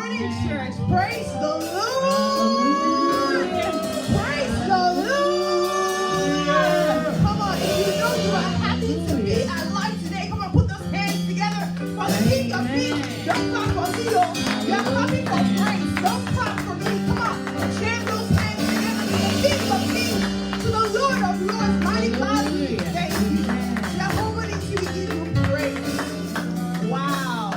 morning, church. Praise the Lord. Praise the Lord. Come on, if you know you are happy to be alive today, come on, put those hands together for the King of Kings. Don't clap for me, you're clapping for praise. Don't clap for me. Come on, jam those hands together to the King of Kings, to the Lord of Lords, mighty God. Thank you. Jehovah Nissi, we give you praise. Wow.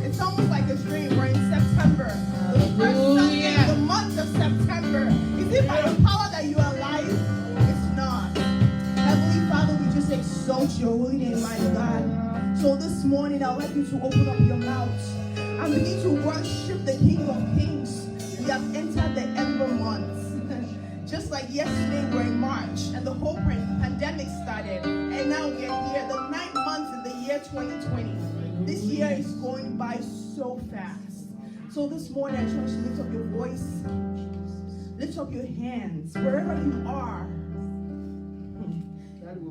It's almost like a dream. We're in September. The first Sunday in the month of September. Is it by the power that you are alive? It's not. Heavenly Father, we just exalt your holy name, mighty God. So this morning, I'd like you to open up your mouth and begin to worship the King of Kings. We have entered the Ember month. Just like yesterday, we're in March, and the whole pandemic started. And now we're here, the 9th month in the year 2020. This year is going by so fast. So this morning, I just want you to lift up your voice, lift up your hands, wherever you are.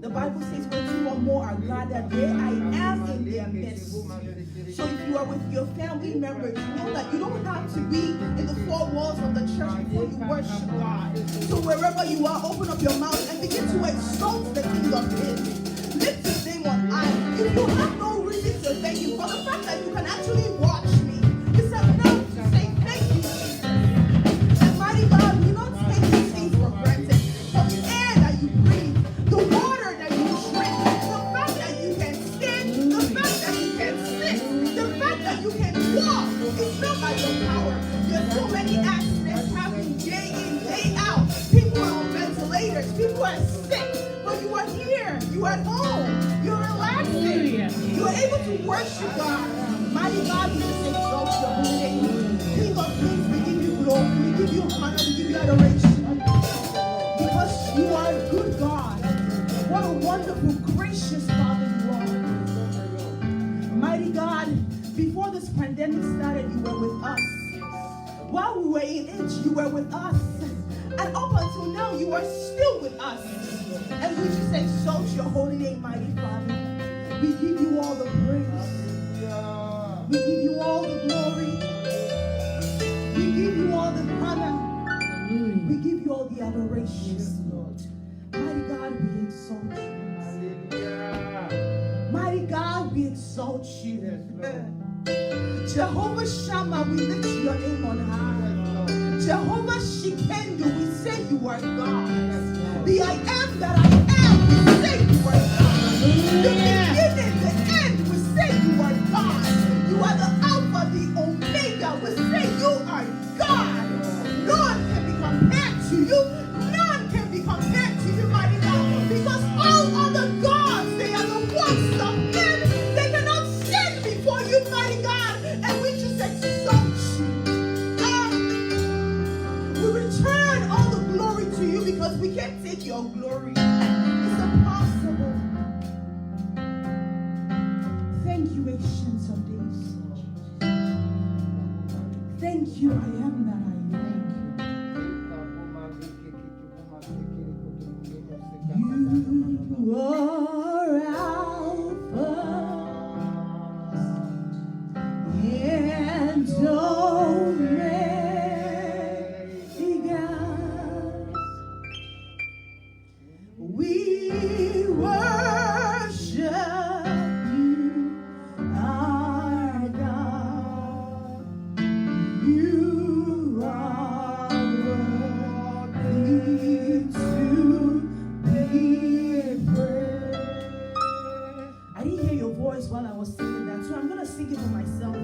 The Bible says, when two or more are gathered, there I am in their midst. So if you are with your family members, you know that you don't have to be in the four walls of the church before you worship God. So wherever you are, open up your mouth and begin to exalt the King of Kings. Lift his name on high. If you have no reason to thank you for the fact that you can actually watch me, it's enough to say thank you, Jesus. And mighty God, we don't take these things for granted. For the air that you breathe, the water that you drink, the fact that you can stand, the fact that you can sit, the fact that you can walk, it's not by your power. There's so many accidents happening day in, day out. People are on ventilators, people are sick, but you are here, you are at home, you're relaxing, you are able to worship God. Mighty God, we just exalt your holy name. King of Kings, we give you glory, we give you honor, we give you adoration. Because you are a good God. What a wonderful, gracious Father you are. Mighty God, before this pandemic started, you were with us. While we were in it, you were with us. And up until now, you are still with us. And we just exalt your holy name, mighty Father. We give you all the praise. We give you all the glory. We give you all the honor. We give you all the adoration. Mighty God, we exalt you. Mighty God, we exalt you. Jehovah Shammah, we lift your name on high. Jehovah Shikenu, we say you are God. The I am that I am, we say you are God. The beginning, the end, we say you are God. You are the Alpha, the Omega, we say you are God. None can be compared to you. None can be compared to you, mighty God. Because all other gods, they are the works of men. They cannot stand before you, mighty God. And we just exalt you. We return all the glory to you because we can't take your glory. It's impossible. Thank you, Ancients of Days. Thank you, I am that I am. You are Alpha and Omega. We worship you, our God. You are worthy to be praised. I didn't hear your voice while I was singing that, so I'm going to sing it for myself.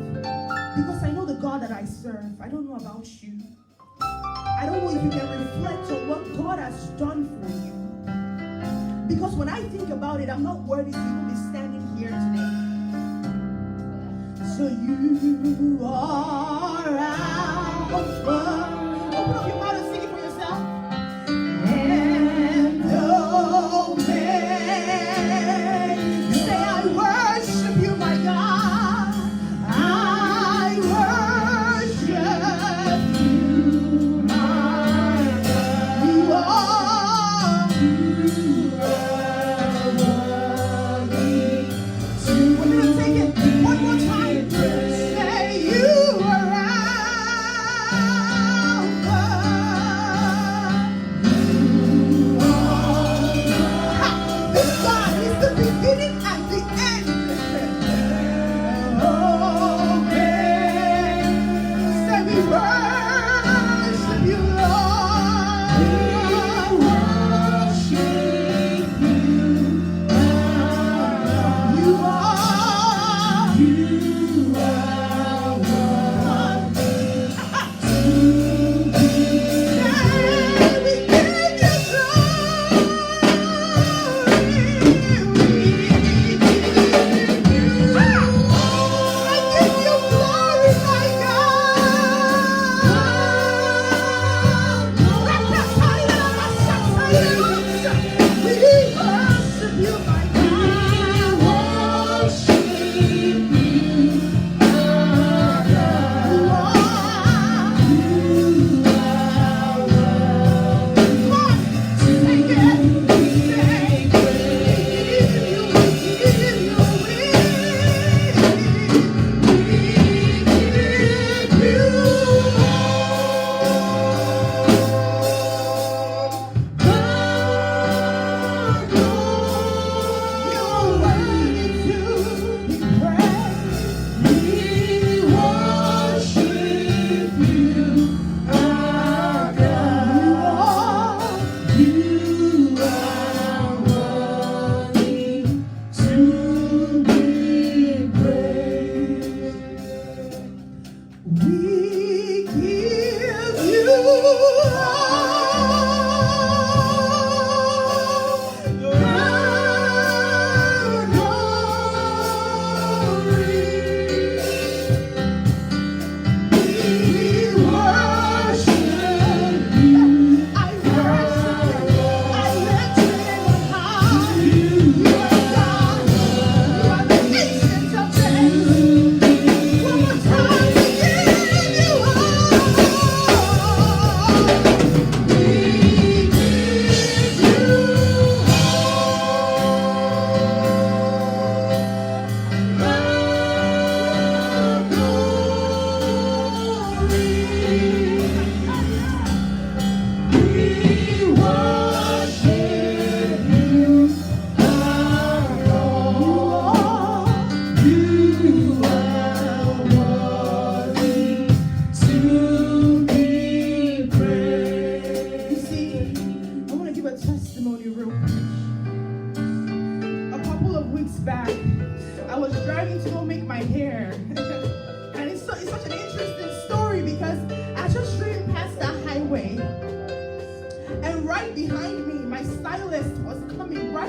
Because I know the God that I serve. I don't know about you. I don't know if you can reflect on what God has done for you. Because when I think about it, I'm not worthy to even be standing here today. So you are Alpha. Open up your mouth and sing it for yourself. And Omega. Say, I worship you, my God. I worship you, my God. You are worthy to. We're going to take it one more time. Say, you are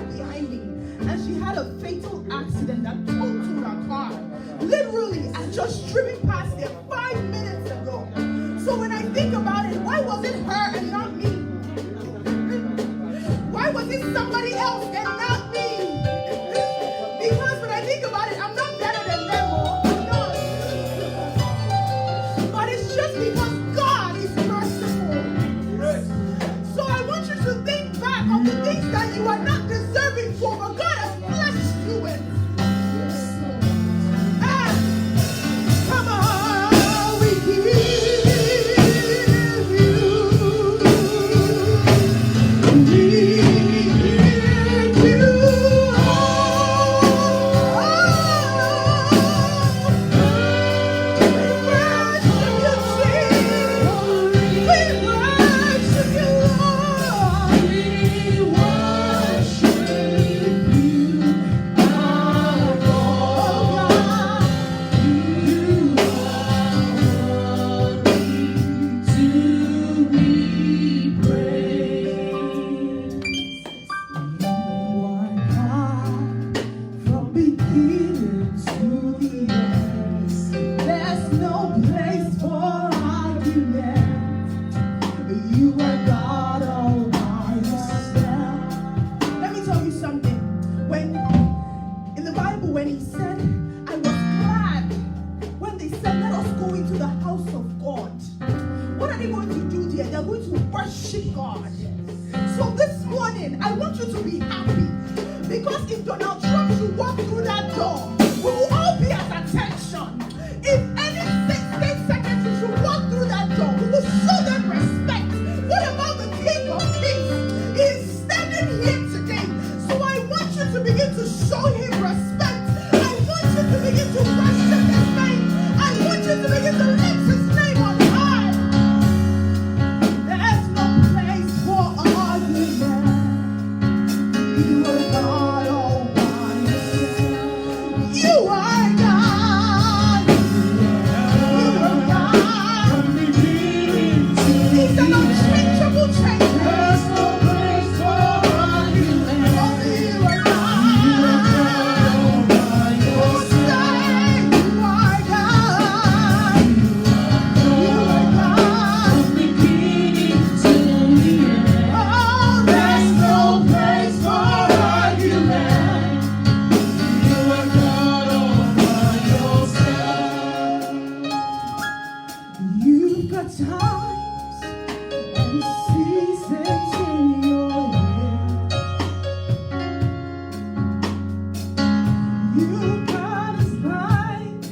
behind me, and she had a fatal accident that totaled her car. Literally, I just driven past there 5 minutes ago. So when I think about it, why was it her and not me? Why was it somebody else and not me? Because when I think about it, I'm not better than them. I'm not. But it's just because God is merciful. So I want you to think back on the things that you are not deserving for, but God has blessed you with. Come on, we give you. When he said, I was glad when they said, let us go into the house of God. What are they going to do there? They're going to worship God. So this morning, I want you to be happy. Because if Donald Trump should walk through that door, we will all be at attention. If any state secretary should walk through that door, we will show them respect. What about the King of Kings? He is standing here today. So I want you to begin to show him respect. To begin to worship his name. I want you to begin to lift his name on high. There's no place for argument. You are God all by yourself. You are God. You are God. He's an unchangeable changer. There's no place for argument. Only you are God. Times and seasons in your hand. You got us light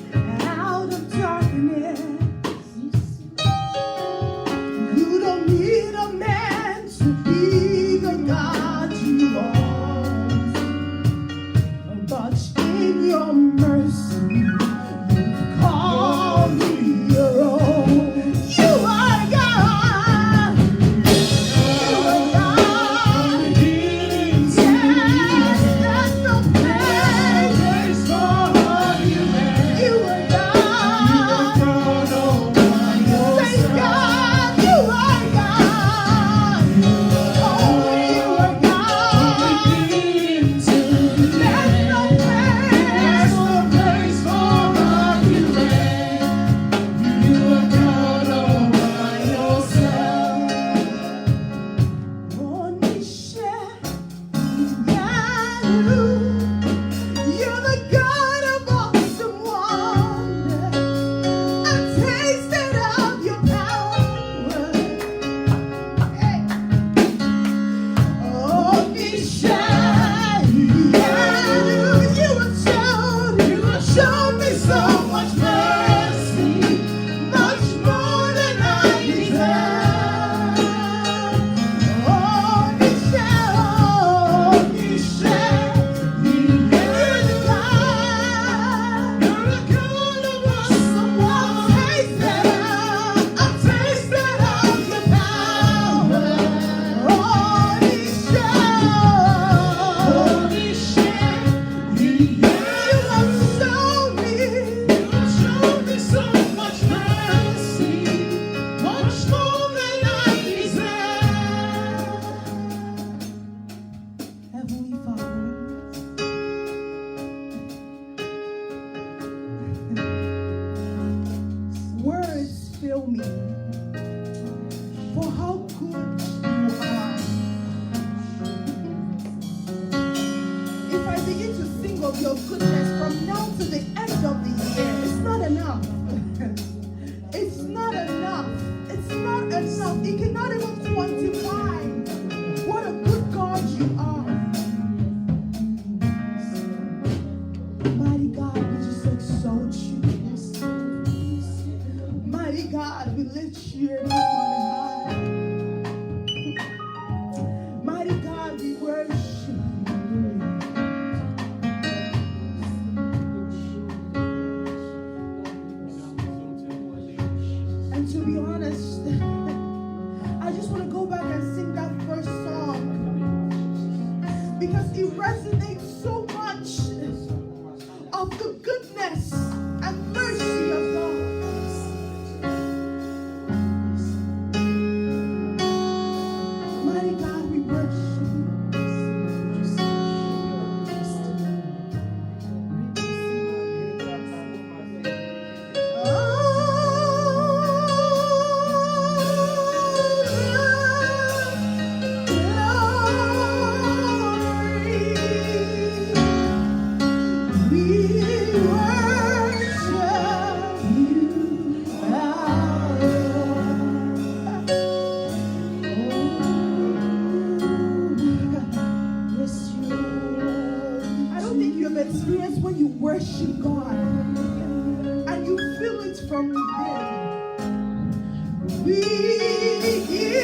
out of darkness. You don't need a man to be the God you are, but in your mercy, you've called me your own. You are God, we lift your name on high. Mighty God, we worship you. And to be honest, I just want to go back and sing that first song because it resonates so much of the goodness and mercy of God. Mighty God, we worship you. Experience when you worship God and you feel it from within. We give you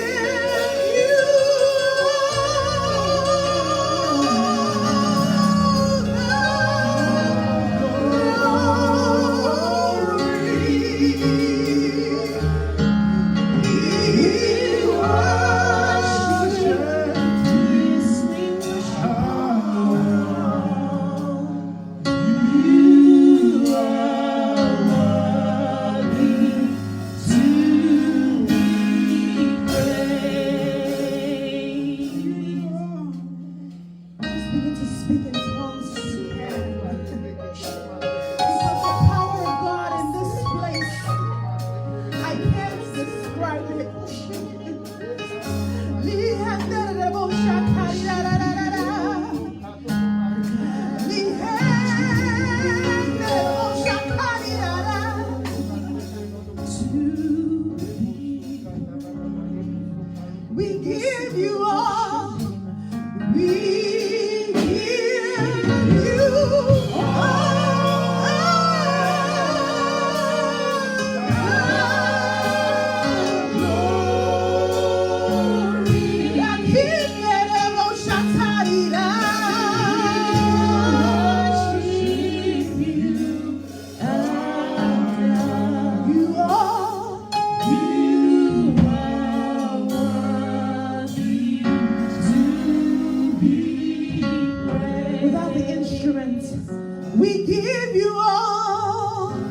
we give you all.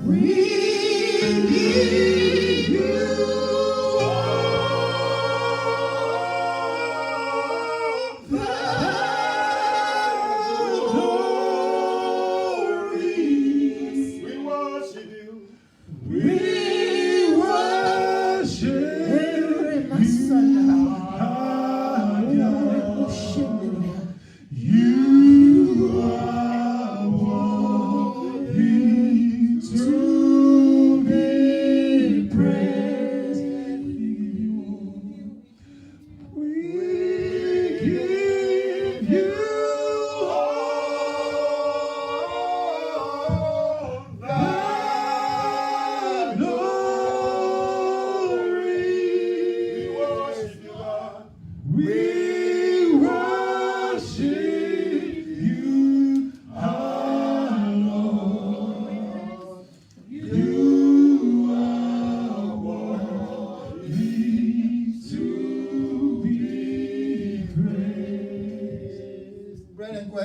We give you all the glory. We worship you. We worship you.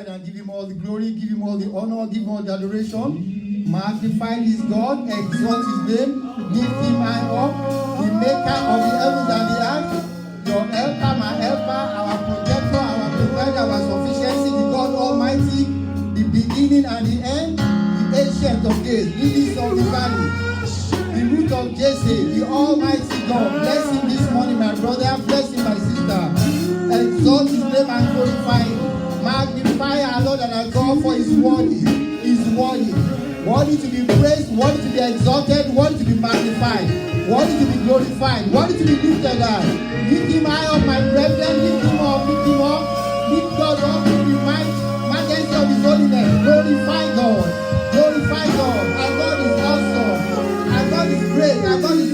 And give him all the glory, give him all the honor, give him all the adoration. Magnify his God, exalt his name, lift him high up, the maker of the heavens and the earth, your helper, my helper, our protector, our provider, our sufficiency, the God Almighty, the beginning and the end, the ancient of days, lilies of the valley, the root of Jesse, the Almighty God. Bless him this morning, my brother, bless him, my sister. Exalt his name and glorify him. Magnify our Lord and our God, for his worthy, worthy to be praised, worthy to be exalted, worthy to be magnified, worthy to be glorified, worthy to be lifted high. Lift him high up, my brethren, lift him up, lift God up, in the majesty of his holiness. Glorify God, our God is awesome, our God is great, our God is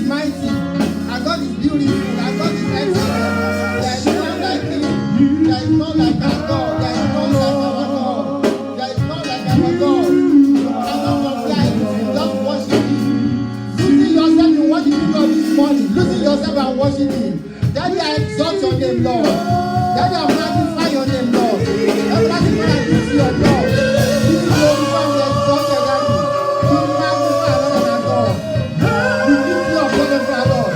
worship Him. Daddy, I exalt your name, Lord. Daddy, I magnify your name, Lord. Everlasting Father, I give you your Lord. Be glorified, be exalted, Daddy. Be magnified, Lord, our God. We give you your praise, our Lord.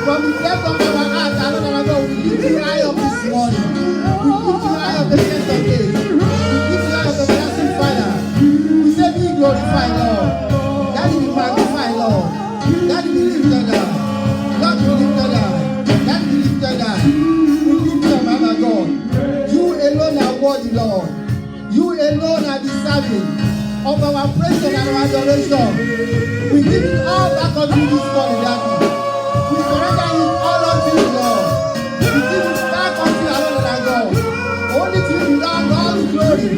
From the depth of our heart, our Lord, our God, we lift you high up this morning. We lift you high up the sense of days. We lift you high up the everlasting Father. We say, be glorified, Lord. Daddy, be magnified, Lord. Daddy, be lifted up. Lord, be lifted up. Daddy, be lifted up. We lift you up, our God. You alone are worthy, Lord. You alone are deserving of our praise and our adoration. We give it all back unto you this morning, Daddy. We surrender it all unto you, Lord. We give it back unto you, our Lord and God. Only to you belong all the glory.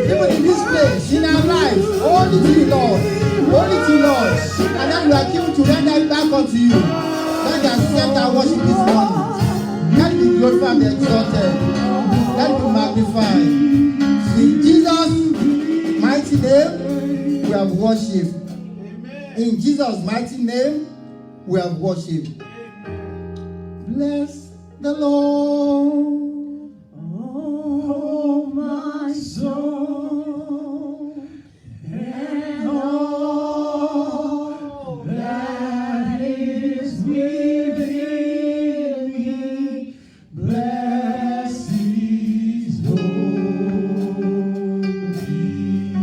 Even in this place, in our lives, only to you, Lord. Only to you, Lord. And then we are given to render it back unto you. Let us accept our worship this morning. Let it be glorified and exalted. Let it be magnified. In Jesus' mighty name, we have worshipped. In Jesus' mighty name, we have worshipped. Bless the Lord, oh my soul, and all that is within me. Bless His holy name.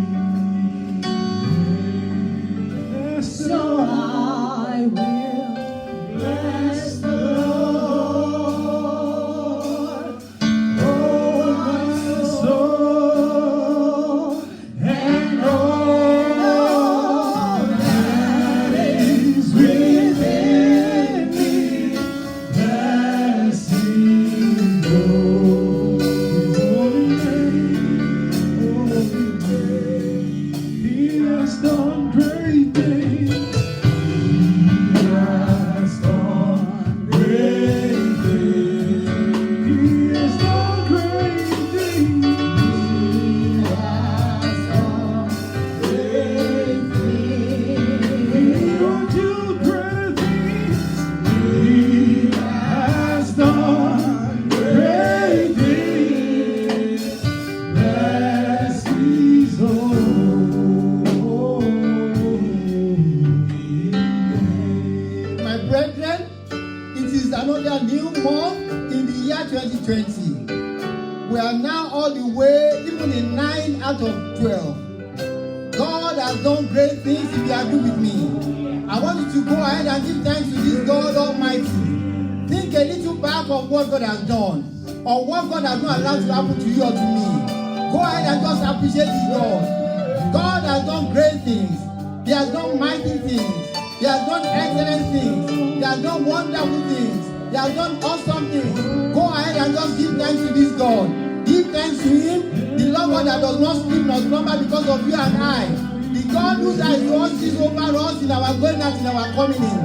So I will bless the Lord, oh my soul, and all that is within me. Bless His holy name. He has done great things. He has done great things. He has done great things. He has done great things. He will do great things. He has done great things. Bless His holy name. My brethren, it is another new month in the year 2020. We are now all the way, even in 9 out of 12. God has done great things if you agree with me. I want you to go ahead and give thanks to this God Almighty. Think a little back of what God has done, or what God has not allowed to happen to you or to me. Go ahead and just appreciate this God. God has done great things. He has done mighty things. He has done excellent things. He has done wonderful things. He has done awesome things. Go ahead and just give thanks to this God. Give thanks to Him, the Lord God that does not sleep nor slumber because of you and I. The God whose eyes watches over us in our going out, in our coming in.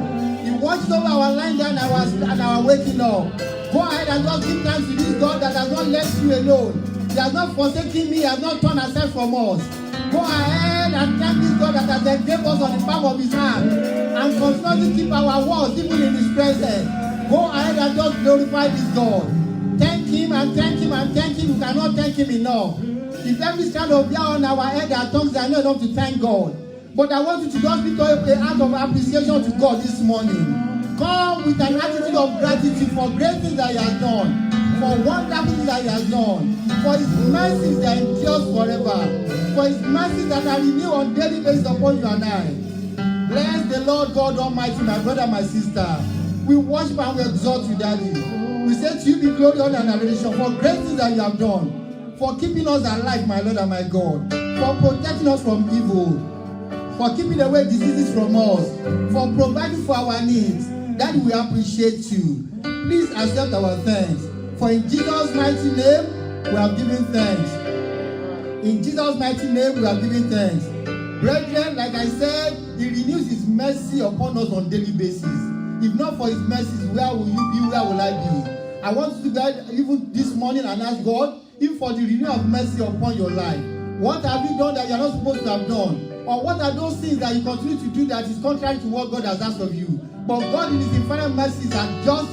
He watches over our lying down and our waking up. Go ahead and just give thanks to this God that has not left you alone. He has not forsaken me. He has not turned aside from us. Go ahead and thank this God that has engraved us on the palm of His hand and continues to keep our words even in His presence. Go ahead and just glorify this God. Thank Him and thank Him and thank Him. You cannot thank Him enough. If every kind of hair on our head our tongues are not enough to thank God. But I want you to just lift up a act of appreciation to God this morning. Come with an attitude of gratitude for great things that He has done, for wonderful things that He has done, for His mercies that endures forever, for His mercies that are renewed on daily basis upon you and I. Bless the Lord God Almighty, my brother, my sister. We worship and we exalt you, Daddy. We say to you be glory, honor, and adoration for great things that you have done, for keeping us alive, my Lord and my God, for protecting us from evil, for keeping away diseases from us, for providing for our needs. Daddy, we appreciate you. Please accept our thanks. For in Jesus' mighty name, we have given thanks. In Jesus' mighty name, we have given thanks. Brethren, like I said, He renews His mercy upon us on a daily basis. If not for His mercies, where will you be? Where will I be? I want you to go even this morning and ask God, if for the renewal of mercy upon your life, what have you done that you are not supposed to have done? Or what are those things that you continue to do that is contrary to what God has asked of you? But God in His infinite mercies has just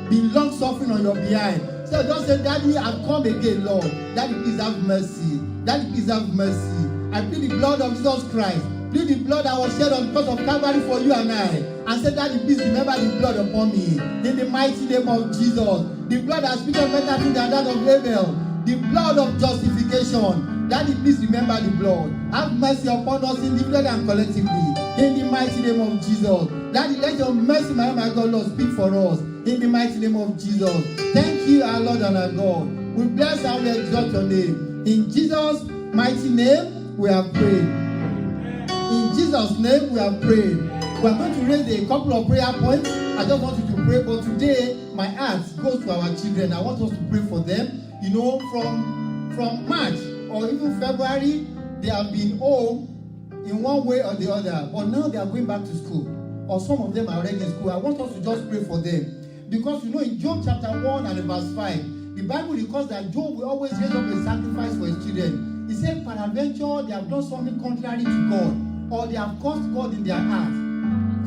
been long suffering on your behind. So just say, Daddy, I've come again, Lord. Daddy, please have mercy. Daddy, please have mercy. I plead the blood of Jesus Christ. Plead the blood that was shed on the cross of Calvary for you and I. And say, Daddy, please remember the blood upon me. In the mighty name of Jesus. The blood that speaks better things than that of Abel. The blood of justification. Daddy, please remember the blood. Have mercy upon us individually and collectively. In the mighty name of Jesus. Daddy, let your mercy, my God, Lord, speak for us. In the mighty name of Jesus. Thank you, our Lord and our God. We bless and we exalt your name. In Jesus' mighty name, we have prayed. In Jesus' name, we have prayed. We are going to raise a couple of prayer points. I just want you to pray, but today, my heart goes to our children. I want us to pray for them. You know, from March or even February, they have been home in one way or the other, but now they are going back to school, or some of them are already in school. I want us to just pray for them. Because you know, in Job chapter 1 and verse 5, the Bible records that Job will always raise up a sacrifice for his children. He said, peradventure, they have done something contrary to God, or they have caused God in their heart.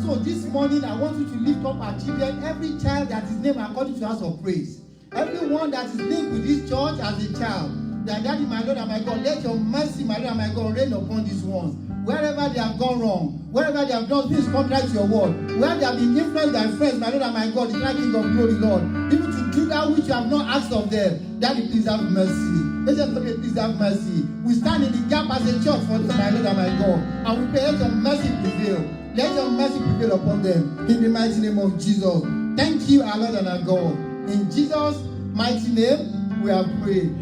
So this morning, I want you to lift up our children, every child that is named according to House of Praise. Everyone that is linked with this church as a child. That Daddy, my Lord and my God, let your mercy, my Lord and my God, rain upon these ones. Wherever they have gone wrong, wherever they have done things contrary to your word, where they have been influenced by friends, my Lord and my God, the King of glory, Lord, even to do that which you have not asked of them, Daddy, please have mercy. Let us pray, please have mercy. We stand in the gap as a church for them, my Lord and my God, and we pray, let your mercy prevail. Let your mercy prevail upon them, in the mighty name of Jesus. Thank you, our Lord and our God. In Jesus' mighty name, we have prayed.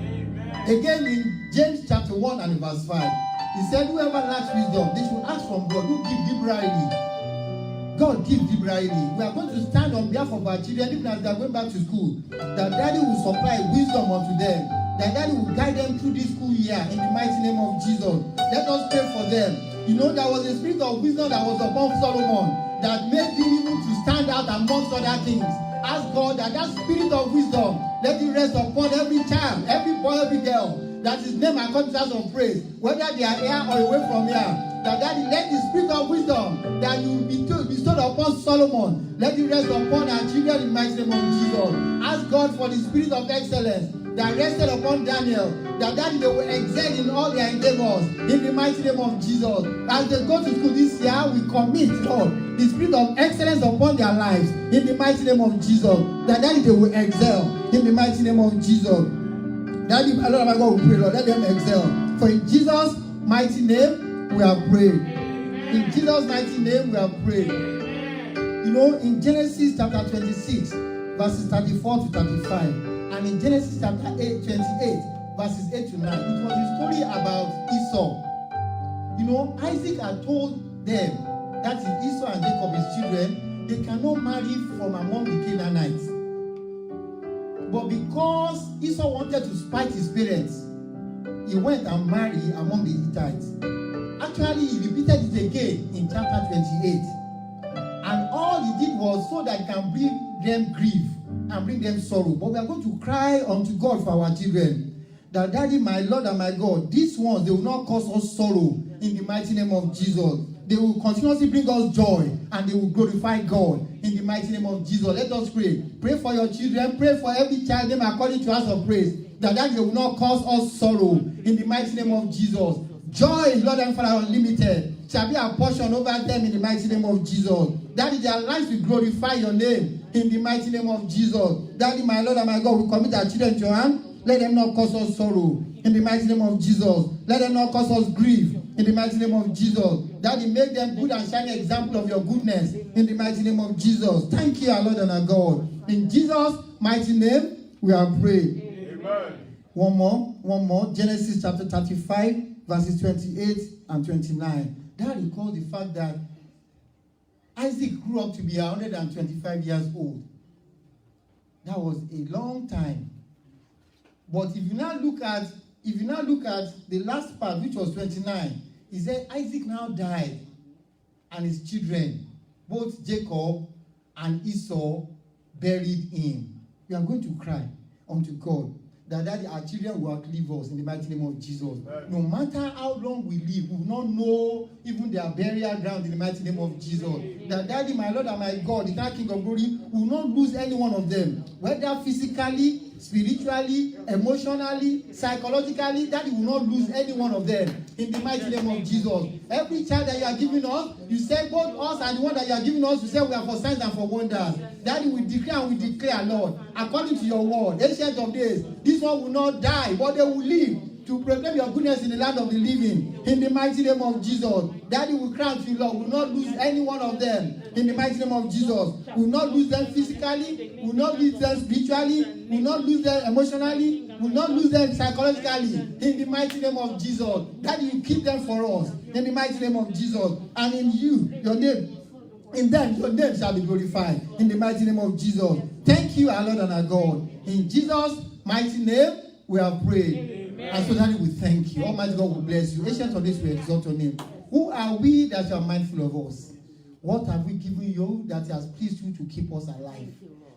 Again, in James chapter 1 and verse 5, he said, whoever lacks wisdom, they should ask from God, who gives liberally. God gives liberally. We are going to stand on behalf of our children, even as they are going back to school, that Daddy will supply wisdom unto them, that Daddy will guide them through this school year in the mighty name of Jesus. Let us pray for them. You know, there was a spirit of wisdom that was upon Solomon that made him even to stand out amongst other kings. Ask God that spirit of wisdom, let it rest upon every child, every boy, every girl that is named according to House of Praise, whether they are here or away from here. That Daddy, let the spirit of wisdom that you bestowed upon Solomon, let it rest upon our children in the mighty name of Jesus. Ask God for the spirit of excellence that rested upon Daniel, that Daddy, they will excel in all their endeavors in the mighty name of Jesus. As they go to school this year, we commit, Lord, the spirit of excellence upon their lives in the mighty name of Jesus. That Daddy, they will excel in the mighty name of Jesus. Daddy, my Lord, my God, we pray, Lord, let them excel. For in Jesus' mighty name, we have prayed. In Jesus' mighty name, we have prayed. You know, in Genesis chapter 26, verses 34 to 35, and in Genesis chapter 28, verses 8 to 9, it was a story about Esau. You know, Isaac had told them, that is Esau and Jacob, his children, they cannot marry from among the Canaanites. But because Esau wanted to spite his parents, he went and married among the Hittites. Actually, he repeated it again in chapter 28. And all he did was so that he can bring them grief and bring them sorrow. But we are going to cry unto God for our children. That Daddy, my Lord and my God, these ones, they will not cause us sorrow in the mighty name of Jesus. They will continuously bring us joy and they will glorify God in the mighty name of Jesus. Let us pray. Pray for your children. Pray for every child name according to House of Praise. That they will not cause us sorrow in the mighty name of Jesus. Joy, Lord and Father, unlimited, shall be our portion over them in the mighty name of Jesus. Daddy, their lives will glorify your name in the mighty name of Jesus. Daddy, my Lord and my God, we commit our children to your hand. Let them not cause us sorrow in the mighty name of Jesus. Let them not cause us grief in the mighty name of Jesus. Daddy, make them good and shining example of your goodness in the mighty name of Jesus. Thank you, our Lord and our God. In Jesus' mighty name, we are praying. Amen. One more. Genesis chapter 35, verses 28 and 29. That recalls the fact that Isaac grew up to be 125 years old. That was a long time. But if you now look at the last part, which was 29, he said Isaac now died, and his children, both Jacob and Esau, buried him. We are going to cry unto God that our children will outlive us in the mighty name of Jesus. No matter how long we live, we will not know even their burial ground in the mighty name of Jesus. That Daddy, my Lord and my God, the King of glory, will not lose any one of them, whether physically, spiritually, emotionally, psychologically. Daddy will not lose any one of them in the mighty name of Jesus. Every child that you are giving us, you say both us and the one that you are giving us, you say we are for signs and for wonders. Daddy, we declare and we declare, Lord, according to your word, Ancient of Days, this one will not die, but they will live to proclaim your goodness in the land of the living, in the mighty name of Jesus. Daddy will grant you, Lord, will not lose any one of them, in the mighty name of Jesus. Will not lose them physically, will not lose them spiritually, will not lose them emotionally, will not lose them psychologically, in the mighty name of Jesus. Daddy, you keep them for us, in the mighty name of Jesus. And in you, your name, in them, your name shall be glorified, in the mighty name of Jesus. Thank you, our Lord and our God. In Jesus' mighty name, we have prayed. And so, Daddy, we thank you. Almighty God will bless you. Ancient of this, we exalt your name. Who are we that you are mindful of us? What have we given you that has pleased you to keep us alive?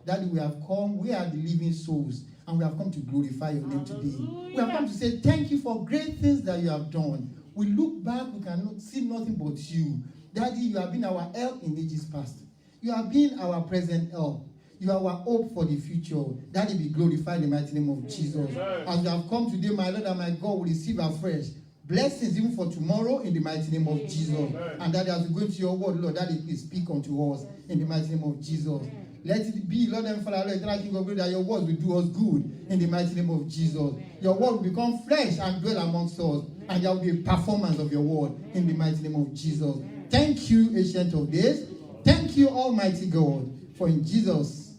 Daddy, we have come. We are the living souls, and we have come to glorify your name today. We have come to say thank you for great things that you have done. We look back, we cannot see nothing but you. Daddy, you have been our help in ages past. You have been our present help. You are our hope for the future. Daddy, be glorified in the mighty name of Jesus. As we have come today, my Lord and my God, we receive afresh blessings even for tomorrow in the mighty name of Jesus. And Daddy, as we go into your word, Lord, Daddy, please speak unto us in the mighty name of Jesus. Let it be, Lord and Father, Lord, King of glory, that your word will do us good in the mighty name of Jesus. Your word will become flesh and dwell amongst us, and there will be a performance of your word in the mighty name of Jesus. Thank you, Ancient of Days. Thank you, Almighty God, for in Jesus'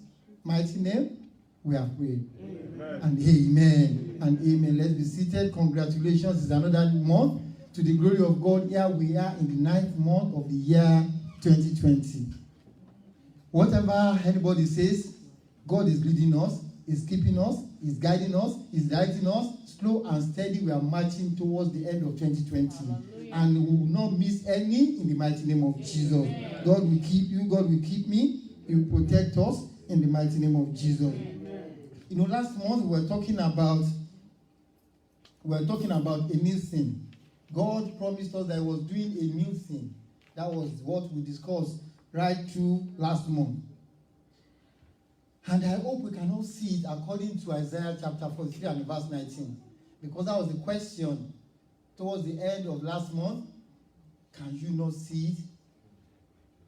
mighty name we have prayed. Amen. And amen. And amen. Let's be seated. Congratulations. It's another month. To the glory of God, here we are in the 9th month of the year 2020. Whatever anybody says, God is leading us, is keeping us, is guiding us, is directing us. Slow and steady, we are marching towards the end of 2020. Hallelujah. And we will not miss any in the mighty name of Jesus. Amen. God will keep you, God will keep me, He will protect us in the mighty name of Jesus. Amen. You know, last month we were talking about a new thing. God promised us that He was doing a new thing. That was what we discussed right through last month. And I hope we can all see it according to Isaiah chapter 43 and verse 19. Because that was the question towards the end of last month. Can you not see it?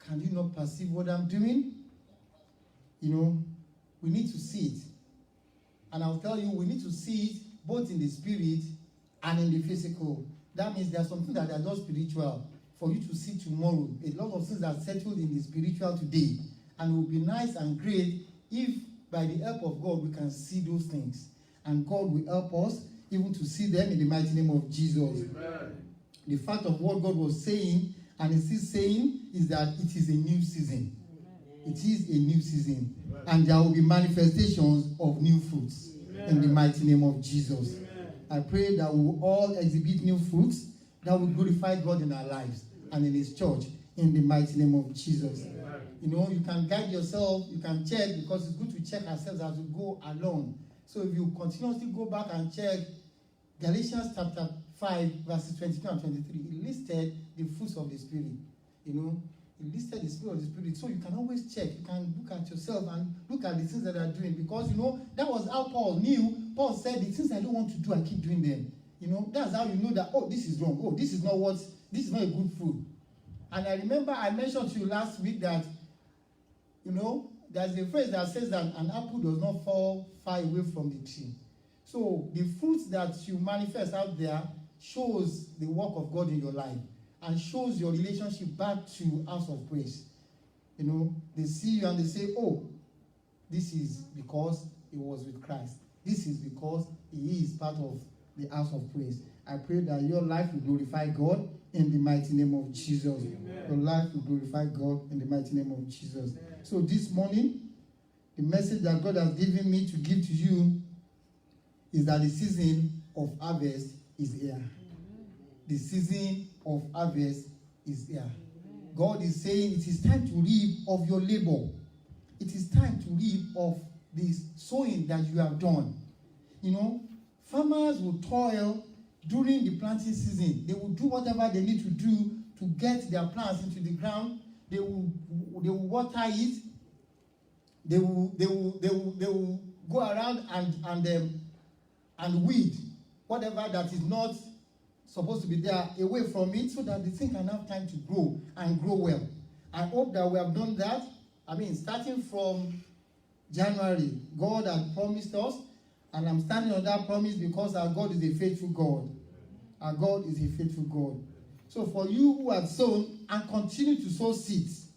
Can you not perceive what I'm doing? You know, we need to see it. And I'll tell you, we need to see it both in the spirit and in the physical. That means there's something that are just spiritual for you to see tomorrow. A lot of things are settled in the spiritual today. And it will be nice and great if by the help of God we can see those things. And God will help us even to see them in the mighty name of Jesus. Amen. The fact of what God was saying and is still saying is that it is a new season. It is a new season. Amen. And there will be manifestations of new fruits. Amen. In the mighty name of Jesus. Amen. I pray that we will all exhibit new fruits that will glorify God in our lives and in His church in the mighty name of Jesus. Amen. You know, you can guide yourself, you can check, because it's good to check ourselves as we go along. So if you continuously go back and check Galatians chapter 5, verses 22 and 23, it listed the fruits of the Spirit. You know, it listed the Spirit of the Spirit. So you can always check. You can look at yourself and look at the things that are doing. Because, you know, that was how Paul knew. Paul said, the things I don't want to do, I keep doing them. You know, that's how you know that, oh, this is wrong. Oh, this is not a good fruit. And I remember I mentioned to you last week that, you know, there's a phrase that says that an apple does not fall far away from the tree. So the fruits that you manifest out there shows the work of God in your life and shows your relationship back to house of praise. You know, they see you and they say, oh, this is because he was with Christ. This is because he is part of the house of praise. I pray that your life will glorify God in the mighty name of Jesus. Amen. Your life will glorify God in the mighty name of Jesus. Amen. So this morning, the message that God has given me to give to you is that the season of harvest is here. Amen. The season of harvest is here. Amen. God is saying it is time to reap of your labor. It is time to reap of the sowing that you have done. Farmers will toil during the planting season. They will do whatever they need to do to get their plants into the ground. They will water it. They will go around and weed whatever that is not supposed to be there away from it, so that the thing can have time to grow and grow well. I hope that we have done that. Starting from January, God had promised us, and I'm standing on that promise because our God is a faithful God. Our God is a faithful God. So for you who have sown and continue to sow seeds,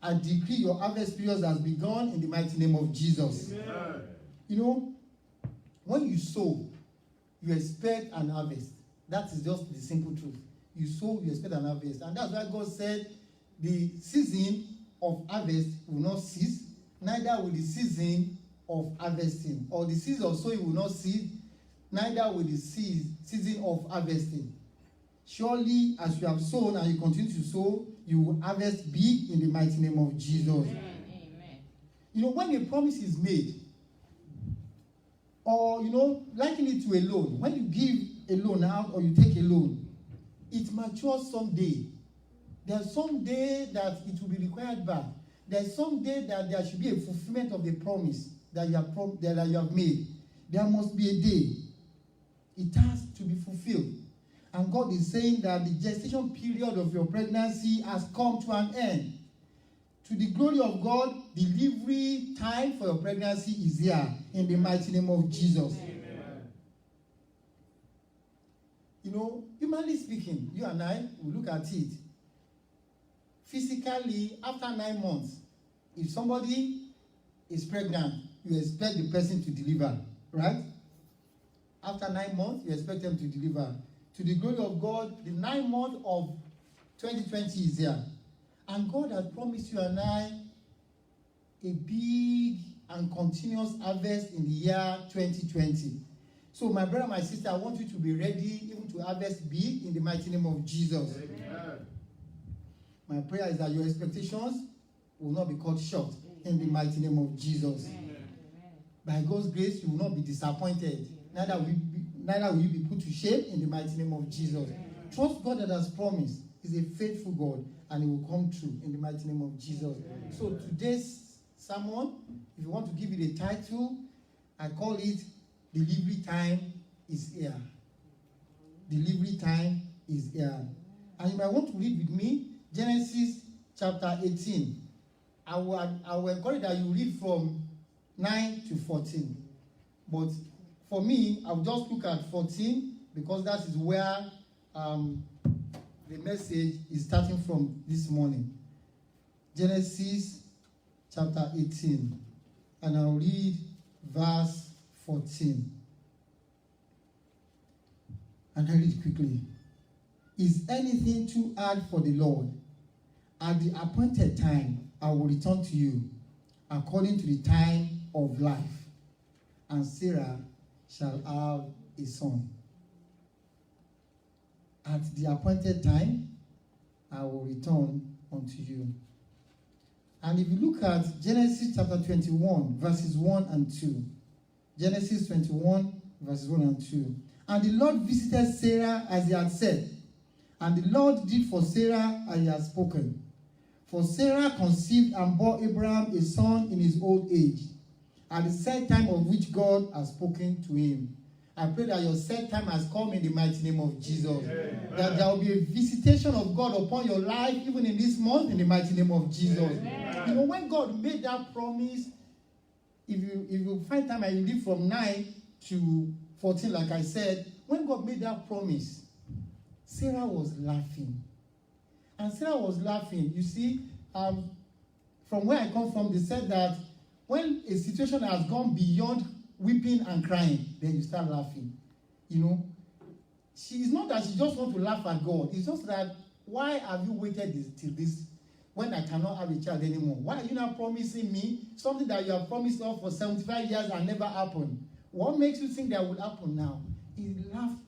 I decree your harvest period has begun in the mighty name of Jesus. Amen. When you sow, you expect an harvest. That is just the simple truth. You sow, you expect an harvest. And that's why God said the season of harvest will not cease, neither will the season of harvesting. Or the season of sowing will not cease, neither will the season of harvesting. Surely, as you have sown and you continue to sow, you will harvest big in the mighty name of Jesus. Amen. When a promise is made, or, liken it to a loan. When you give a loan out or you take a loan, it matures someday. There's some day that it will be required back. There's some day that there should be a fulfillment of the promise that you have made. There must be a day. It has to be fulfilled. And God is saying that the gestation period of your pregnancy has come to an end. To the glory of God, delivery time for your pregnancy is here in the mighty name of Jesus. Amen. Humanly speaking, you and I will look at it. Physically, after 9 months, if somebody is pregnant, you expect the person to deliver, right? After 9 months, you expect them to deliver. To the glory of God, the 9 months of 2020 is here. And God has promised you and I a big and continuous harvest in the year 2020. So my brother, my sister, I want you to be ready even to harvest big in the mighty name of Jesus. Amen. My prayer is that your expectations will not be cut short in the mighty name of Jesus. Amen. By God's grace, you will not be disappointed. Neither will you be put to shame in the mighty name of Jesus. Amen. Trust God that has promised. He's a faithful God, and it will come true in the mighty name of Jesus. Amen. So today's sermon, if you want to give it a title, I call it Delivery Time is Here. Delivery Time is here. And you might want to read with me Genesis chapter 18. I will encourage that you read from 9 to 14. But for me, I'll just look at 14 because that is where the message is starting from this morning. Genesis chapter 18. And I'll read verse 14. And I read quickly. Is anything too hard for the Lord? At the appointed time, I will return to you, according to the time of life. And Sarah shall have a son. At the appointed time, I will return unto you. And if you look at Genesis chapter 21, verses 1 and 2. Genesis 21, verses 1 and 2. And the Lord visited Sarah as he had said. And the Lord did for Sarah as he had spoken. For Sarah conceived and bore Abraham a son in his old age, at the set time of which God has spoken to him. I pray that your set time has come in the mighty name of Jesus. Amen. That there will be a visitation of God upon your life, even in this month, in the mighty name of Jesus. Amen. When God made that promise, if you find time and you read from 9 to 14, like I said, when God made that promise, Sarah was laughing. And Sarah was laughing. You see, from where I come from, they said that when a situation has gone beyond weeping and crying, then you start laughing. It's not that she just wants to laugh at God. It's just that, why have you waited till this when I cannot have a child anymore? Why are you not promising me something that you have promised us for 75 years and never happened? What makes you think that will happen now?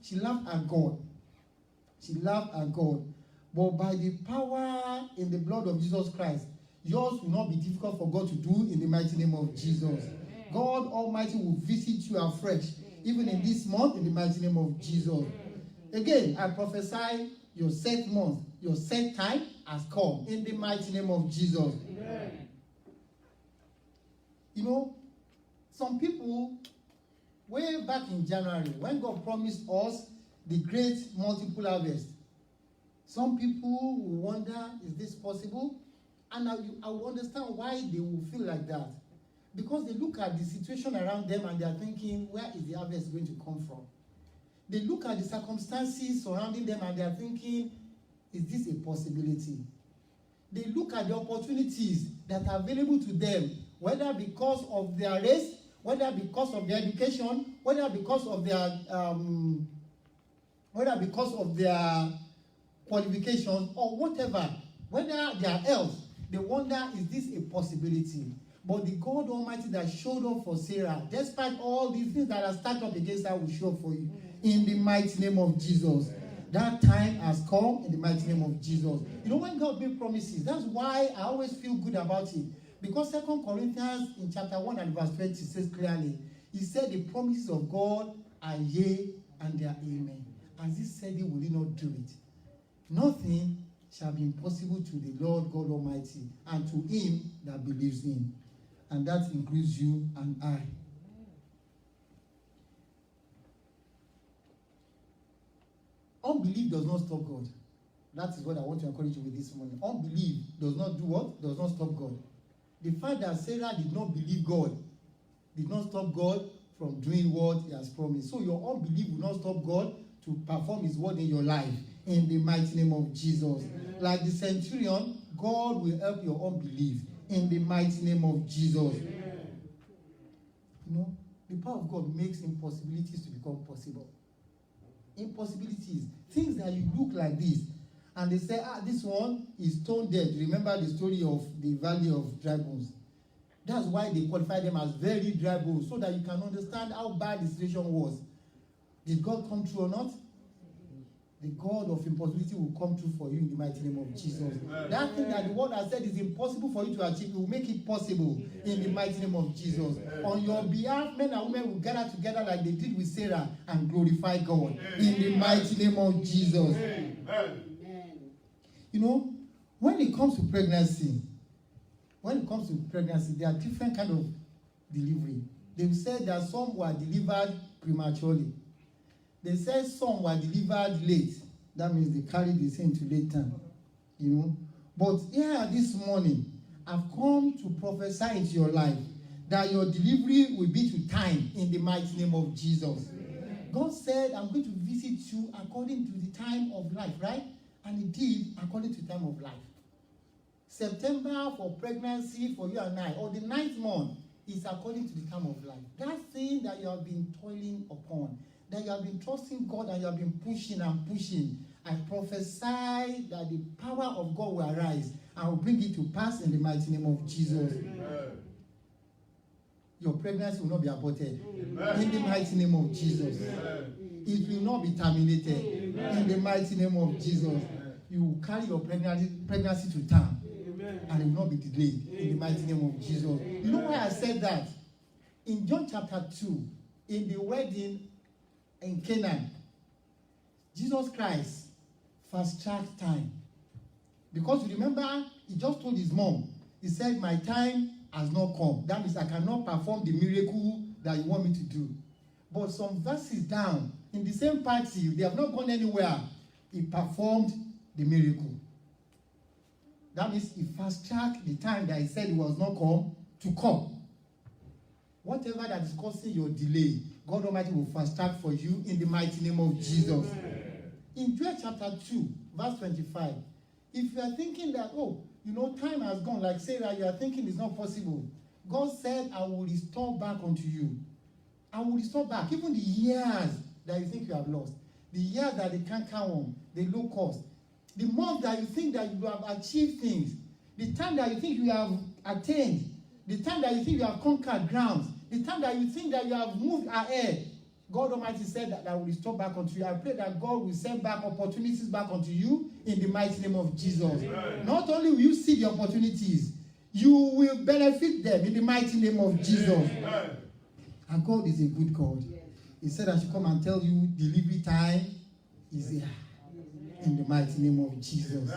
She laughed at God. She laughed at God. But by the power in the blood of Jesus Christ, yours will not be difficult for God to do in the mighty name of Jesus. Amen. God Almighty will visit you afresh even in this month, in the mighty name of Jesus. Again, I prophesy your set month, your set time has come in the mighty name of Jesus. You know, some people, way back in January, when God promised us the great multiple harvest, some people will wonder, is this possible? And I will understand why they will feel like that. Because they look at the situation around them and they are thinking, where is the harvest going to come from? They look at the circumstances surrounding them and they are thinking, is this a possibility? They look at the opportunities that are available to them, whether because of their race, whether because of their education, whether because of their qualifications or whatever, whether their health. They wonder, is this a possibility? But the God Almighty that showed up for Sarah, despite all these things that are stacked up against her, will show up for you in the mighty name of Jesus. That time has come in the mighty name of Jesus. You know, when God makes promises, that's why I always feel good about it. Because 2 Corinthians in chapter 1 and verse 20 says clearly, he said the promises of God are yea and they are amen. As he said, he will not do it. Nothing shall be impossible to the Lord God Almighty and to him that believes in. And that includes you and I. Unbelief does not stop God. That is what I want to encourage you with this morning. Unbelief does not do what? Does not stop God. The fact that Sarah did not believe God did not stop God from doing what he has promised. So your unbelief will not stop God to perform his word in your life in the mighty name of Jesus. Like the centurion, God will help your unbelief in the mighty name of Jesus. You know, the power of God makes impossibilities to become possible. Impossibilities, things that you look like this, and they say, this one is stone dead. Remember the story of the valley of dry bones. That's why they qualify them as very dry bones, so that you can understand how bad the situation was. Did God come true or not? The God of impossibility will come true for you in the mighty name of Jesus. Amen. That thing that the word has said is impossible for you to achieve, it will make it possible in the mighty name of Jesus. Amen. On your behalf, men and women will gather together like they did with Sarah and glorify God in the mighty name of Jesus. Amen. You know, when it comes to pregnancy, there are different kind of delivery. They said that some were delivered prematurely. They said some were delivered late. That means they carried the same to late time. You know. But here this morning, I've come to prophesy into your life that your delivery will be to time in the mighty name of Jesus. Amen. God said, I'm going to visit you according to the time of life, right? And he did according to the time of life. September for pregnancy for you and I, or the 9th month, is according to the time of life. That thing that you have been toiling upon, that you have been trusting God and you have been pushing and pushing, I prophesy that the power of God will arise and will bring it to pass in the mighty name of Jesus. Amen. Your pregnancy will not be aborted. Amen. In the mighty name of Jesus. Amen. It will not be terminated. Amen. In the mighty name of Jesus. Amen. You will carry your pregnancy to term. Amen. And it will not be delayed. Amen. In the mighty name of Jesus. Amen. You know why I said that? In John chapter 2, in the wedding in Canaan, Jesus Christ fast-tracked time. Because you remember, he just told his mom, he said, my time has not come. That means I cannot perform the miracle that you want me to do. But some verses down, in the same party, they have not gone anywhere. He performed the miracle. That means he fast-tracked the time that he said he was not come to come. Whatever that is causing your delay, God Almighty will fast-track for you in the mighty name of Jesus. Amen. In Joel chapter 2, verse 25, if you are thinking that, time has gone, like Sarah, you are thinking it's not possible. God said, I will restore back unto you. I will restore back even the years that you think you have lost. The years that the cankerworm, the locust, the month that you think that you have achieved things, the time that you think you have attained, the time that you think you have conquered grounds, the time that you think that you have moved ahead. God Almighty said that I will restore back unto you. I pray that God will send back opportunities back unto you in the mighty name of Jesus. Amen. Not only will you see the opportunities, you will benefit them in the mighty name of Jesus. Amen. And God is a good God. He said I should come and tell you delivery time is here. In the mighty name of Jesus.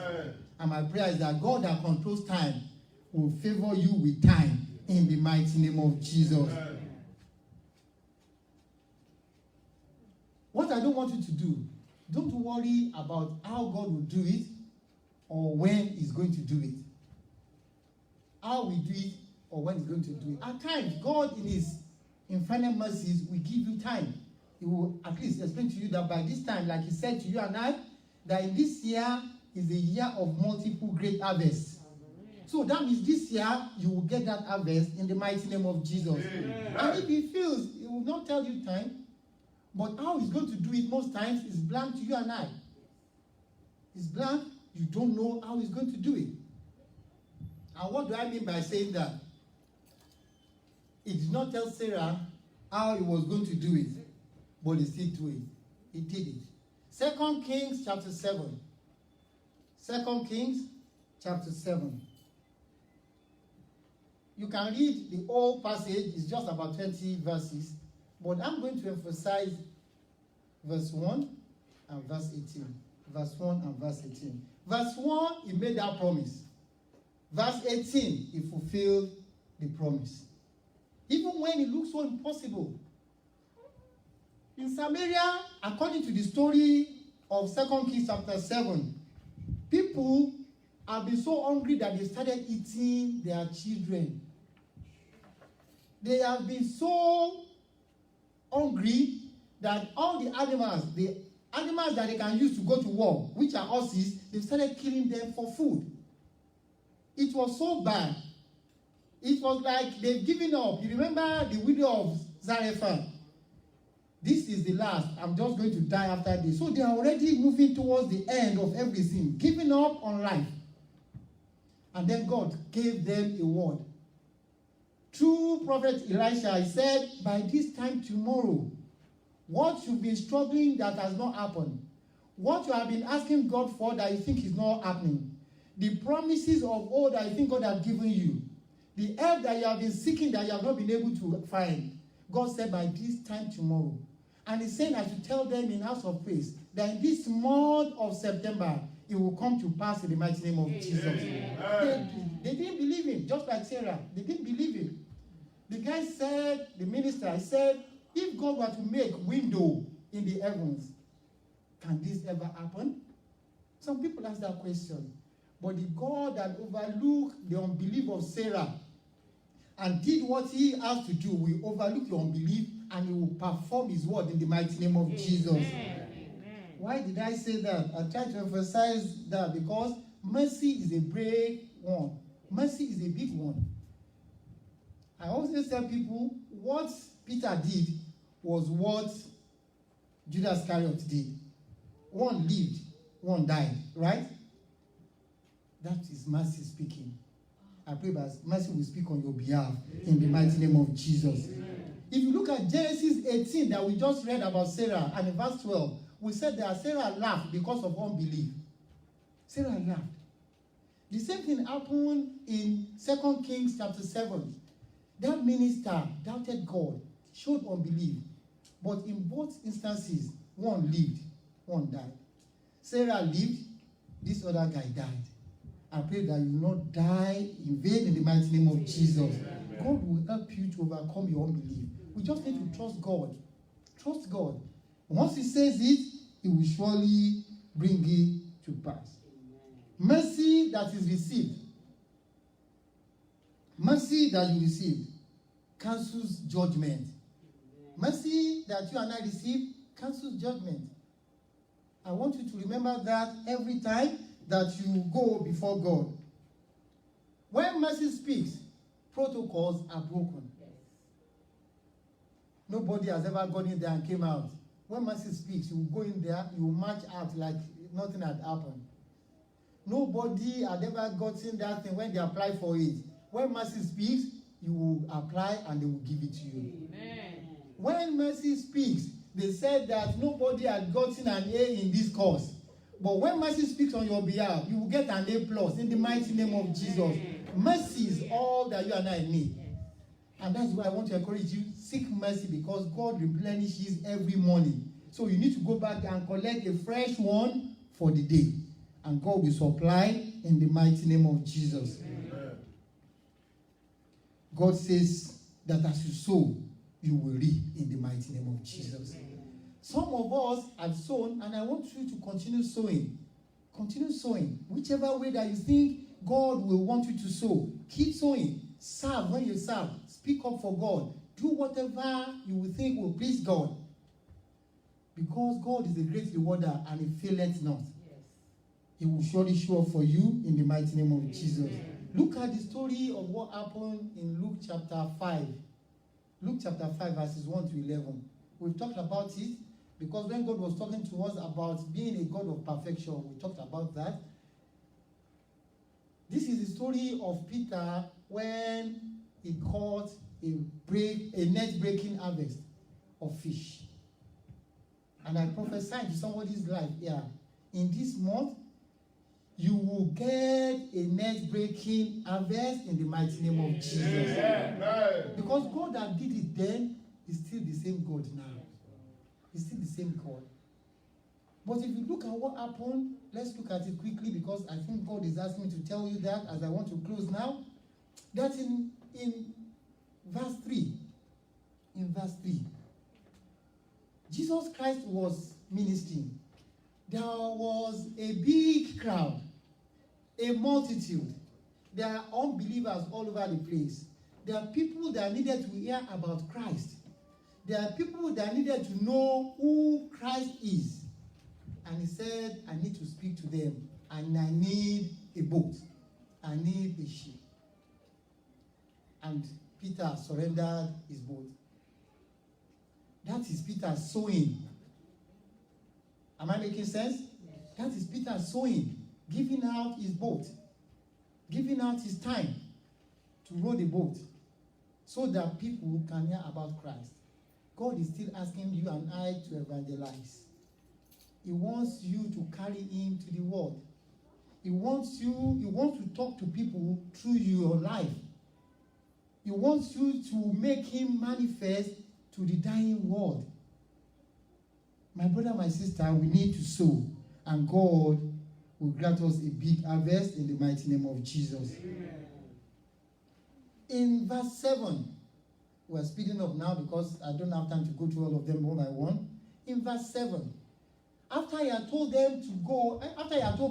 And my prayer is that God that controls time will favor you with time in the mighty name of Jesus. What I don't want you to do, don't worry about how God will do it or when He's going to do it. How we do it or when He's going to do it. At times, God in His infinite mercies will give you time. He will at least explain to you that by this time, like He said to you and I, that in this year is a year of multiple great harvests. So that means this year you will get that harvest in the mighty name of Jesus. Amen. And if He feels, He will not tell you time, but how He's going to do it most times is blank to you and I. It's blank. You don't know how He's going to do it. And what do I mean by saying that? He did not tell Sarah how He was going to do it, but He still did it. He did it. 2 Kings chapter 7. 2 Kings chapter 7. You can read the whole passage. It's just about 20 verses. But I'm going to emphasize verse 1 and verse 18. Verse 1 and verse 18. Verse 1, He made that promise. Verse 18, He fulfilled the promise. Even when it looks so impossible. In Samaria, according to the story of 2 Kings chapter 7, people have been so hungry that they started eating their children. They have been so hungry that all the animals that they can use to go to war, which are horses, they started killing them for food. It was so bad. It was like they've given up. You remember the widow of Zarephath? This is the last. I'm just going to die after this. So they are already moving towards the end of everything, giving up on life. And then God gave them a word. Through prophet Elisha, he said, by this time tomorrow, what you've been struggling that has not happened, what you have been asking God for that you think is not happening, the promises of old that you think God has given you, the help that you have been seeking that you have not been able to find, God said by this time tomorrow. And He's saying I should tell them in House of Praise that in this month of September, it will come to pass in the mighty name of Jesus. They didn't believe Him, just like Sarah. They didn't believe Him. The guy said, the minister, he said, if God were to make window in the heavens, can this ever happen? Some people ask that question. But the God that overlooked the unbelief of Sarah and did what He has to do will overlook your unbelief and He will perform His word in the mighty name of Jesus. Amen. Why did I say that? I try to emphasize that because mercy is a brave one. Mercy is a big one. I always tell people what Peter did was what Judas Iscariot did. One lived, one died, right? That is mercy speaking. I pray that mercy will speak on your behalf in the mighty name of Jesus. If you look at Genesis 18 that we just read about Sarah, and in verse 12, we said that Sarah laughed because of unbelief. Sarah laughed. The same thing happened in 2 Kings chapter 7. That minister doubted God, showed unbelief. But in both instances, one lived, one died. Sarah lived, this other guy died. I pray that you will not die in vain in the mighty name of Jesus. Amen. God will help you to overcome your unbelief. We just need to trust God. Trust God. Once He says it, He will surely bring it to pass. Mercy that is received. Mercy that you receive cancels judgment. Mercy that you and I receive cancels judgment. I want you to remember that every time that you go before God. When mercy speaks, protocols are broken. Nobody has ever gone in there and came out. When mercy speaks, you will go in there, you will march out like nothing had happened. Nobody had ever gotten that thing when they apply for it. When mercy speaks, you will apply and they will give it to you. Amen. When mercy speaks, they said that nobody had gotten an A in this course. But when mercy speaks on your behalf, you will get an A+ in the mighty name of Jesus. Mercy is all that you and I need. And that's why I want to encourage you, seek mercy, because God replenishes every morning. So you need to go back and collect a fresh one for the day. And God will supply in the mighty name of Jesus. Amen. God says that as you sow, you will reap in the mighty name of Jesus. Amen. Some of us have sown, and I want you to continue sowing. Continue sowing. Whichever way that you think God will want you to sow, keep sowing. Serve when you serve. Speak up for God. Do whatever you will think will please God. Because God is a great rewarder and he faileth not. Yes. He will surely show up for you in the mighty name of Jesus. Amen. Look at the story of what happened in Luke chapter 5. Luke chapter 5 verses 1 to 11. We've talked about it because when God was talking to us about being a God of perfection, we talked about that. This is the story of Peter when he caught a net-breaking harvest of fish. And I prophesied to somebody's life here. In this month, you will get a net-breaking harvest in the mighty name of Jesus. Amen. Because God that did it then is still the same God now. He's still the same God. But if you look at what happened, let's look at it quickly because I think God is asking me to tell you that as I want to close now. That in verse 3. In verse 3. Jesus Christ was ministering. There was a big crowd, a multitude. There are unbelievers all over the place. There are people that needed to hear about Christ. There are people that needed to know who Christ is. And he said, I need to speak to them. And I need a boat. I need a ship. And Peter surrendered his boat. That is Peter sowing. Am I making sense? Yes. That is Peter sowing, giving out his boat, giving out his time to row the boat so that people can hear about Christ. God is still asking you and I to evangelize. He wants you to carry him to the world. He wants to talk to people through your life. He wants you to make him manifest to the dying world. My brother, my sister, we need to sow, and God will grant us a big harvest in the mighty name of Jesus. Amen. In verse 7, we're speeding up now because I don't have time to go through all of them one by one. In verse 7, after he had told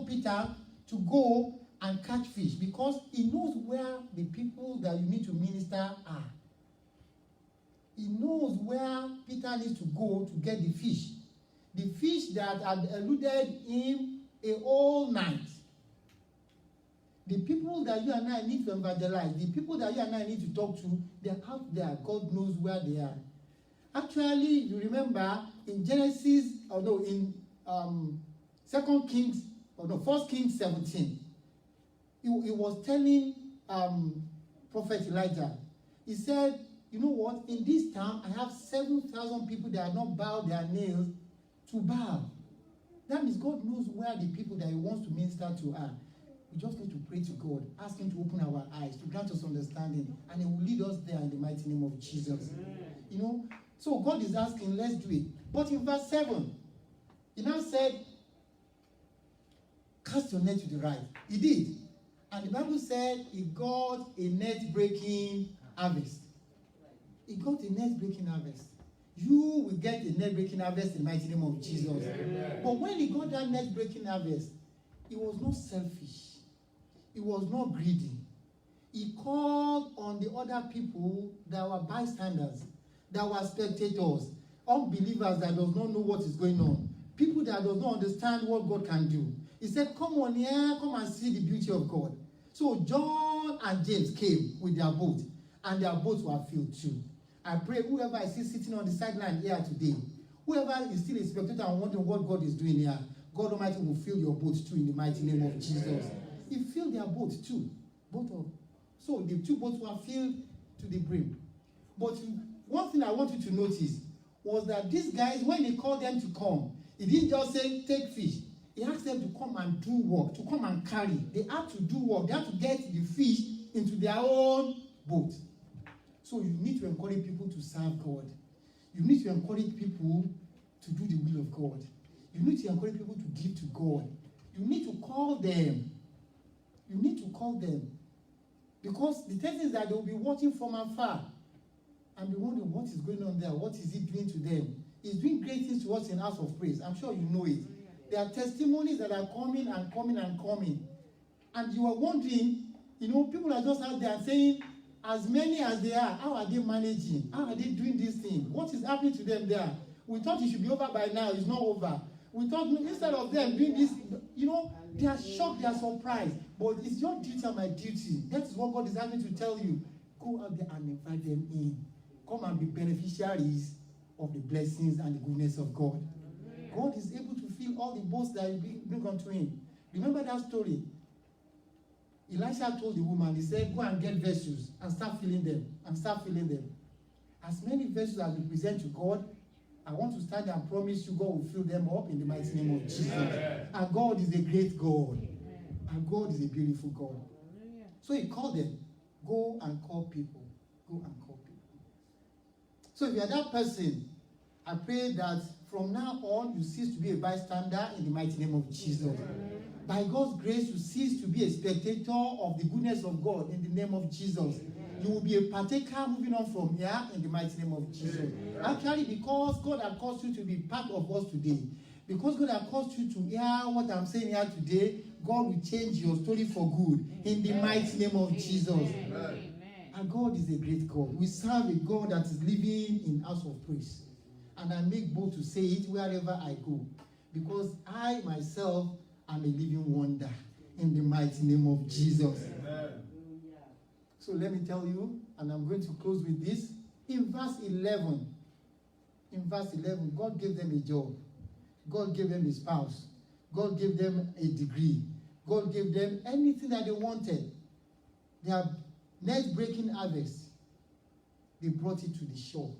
Peter to go and catch fish, because he knows where the people that you need to minister are. He knows where Peter needs to go to get the fish. The fish that had eluded him a whole night. The people that you and I need to evangelize, the people that you and I need to talk to, they're out there. God knows where they are. Actually, you remember in Genesis, in 1 Kings 17, he was telling Prophet Elijah, he said, you know what, in this town, I have 7,000 people that are not bowed their nails to Baal. That means God knows where the people that he wants to minister to are. We just need to pray to God, ask him to open our eyes, to grant us understanding, and he will lead us there in the mighty name of Jesus. Amen. So God is asking, let's do it. But in verse 7, he now said, cast your net to the right. He did. And the Bible said he got a net-breaking harvest. He got a net-breaking harvest. You will get a net-breaking harvest in the mighty name of Jesus. Amen. But when he got that net-breaking harvest, he was not selfish. He was not greedy. He called on the other people that were bystanders, that were spectators, unbelievers that does not know what is going on, people that does not understand what God can do. He said, come on here, come and see the beauty of God. So John and James came with their boat, and their boats were filled too. I pray whoever I see sitting on the sideline here today, whoever is still a spectator and wondering what God is doing here, God Almighty will fill your boats too in the mighty name of Jesus. He filled their boats too. So the two boats were filled to the brim. But one thing I want you to notice was that these guys, when he called them to come, he didn't just say, take fish. He asked them to come and do work, to come and carry. They had to do work. They had to get the fish into their own boat. So you need to encourage people to serve God. You need to encourage people to do the will of God. You need to encourage people to give to God. You need to call them. You need to call them. Because the thing is that they will be watching from afar and be wondering what is going on there. What is he doing to them? He's doing great things to us in House of Praise. I'm sure you know it. There are testimonies that are coming and coming and coming. And you are wondering, people are just out there saying, as many as they are, how are they managing? How are they doing this thing? What is happening to them there? We thought it should be over by now. It's not over. We thought instead of them doing this, they are shocked, they are surprised. But it's your duty and my duty. That is what God is asking to tell you. Go out there and invite them in. Come and be beneficiaries of the blessings and the goodness of God. God is able to fill all the boats that you bring unto him. Remember that story? Elisha told the woman, he said, go and get vessels and start filling them. As many vessels as we present to God, I want to stand and promise you God will fill them up in the mighty name of Jesus. And God is a great God. And God is a beautiful God. So he called them, go and call people. Go and call people. So if you are that person, I pray that from now on you cease to be a bystander in the mighty name of Jesus. By God's grace, you cease to be a spectator of the goodness of God in the name of Jesus. You will be a partaker moving on from here in the mighty name of Jesus. Actually, because God has caused you to be part of us today, because God has caused you to hear what I'm saying here today, God will change your story for good in the mighty name of Jesus. Amen. And God is a great God. We serve a God that is living in House of Praise. And I make bold to say it wherever I go. Because I myself am a living wonder in the mighty name of Jesus. Amen. So let me tell you, and I'm going to close with this. In verse 11, God gave them a job. God gave them a spouse. God gave them a degree. God gave them anything that they wanted. Their net-breaking harvest, they brought it to the shore.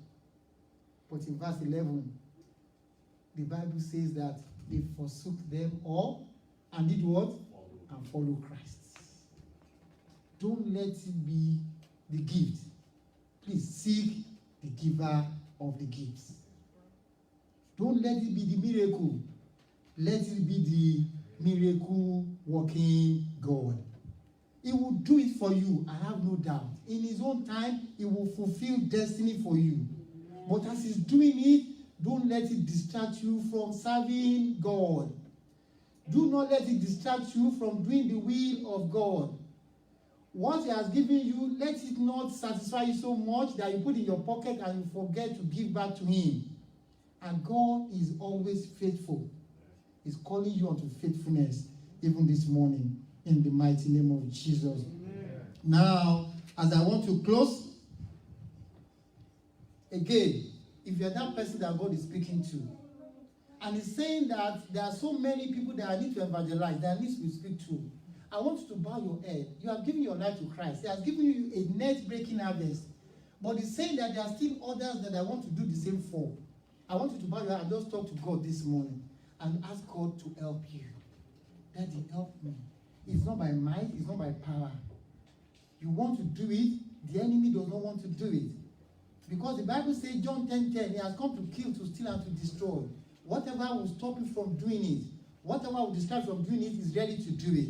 But in verse 11, the Bible says that they forsook them all and did what? And follow Christ. Don't let it be the gift. Please seek the giver of the gifts. Don't let it be the miracle. Let it be the miracle working God. He will do it for you, I have no doubt. In his own time, he will fulfill destiny for you. But as he's doing it, don't let it distract you from serving God. Do not let it distract you from doing the will of God. What he has given you, let it not satisfy you so much that you put in your pocket and you forget to give back to him. And God is always faithful. He's calling you unto faithfulness even this morning in the mighty name of Jesus. Amen. Now, as I want to close, again, if you're that person that God is speaking to, and he's saying that there are so many people that I need to evangelize, that I need to speak to, I want you to bow your head. You have given your life to Christ. He has given you a net-breaking harvest. But he's saying that there are still others that I want to do the same for. I want you to bow your head and just talk to God this morning and ask God to help you. Daddy, help me. It's not by might, it's not by power. You want to do it, the enemy does not want to do it. Because the Bible says, John 10:10, he has come to kill, to steal, and to destroy. Whatever will stop you from doing it, whatever will distract you from doing it, is ready to do it.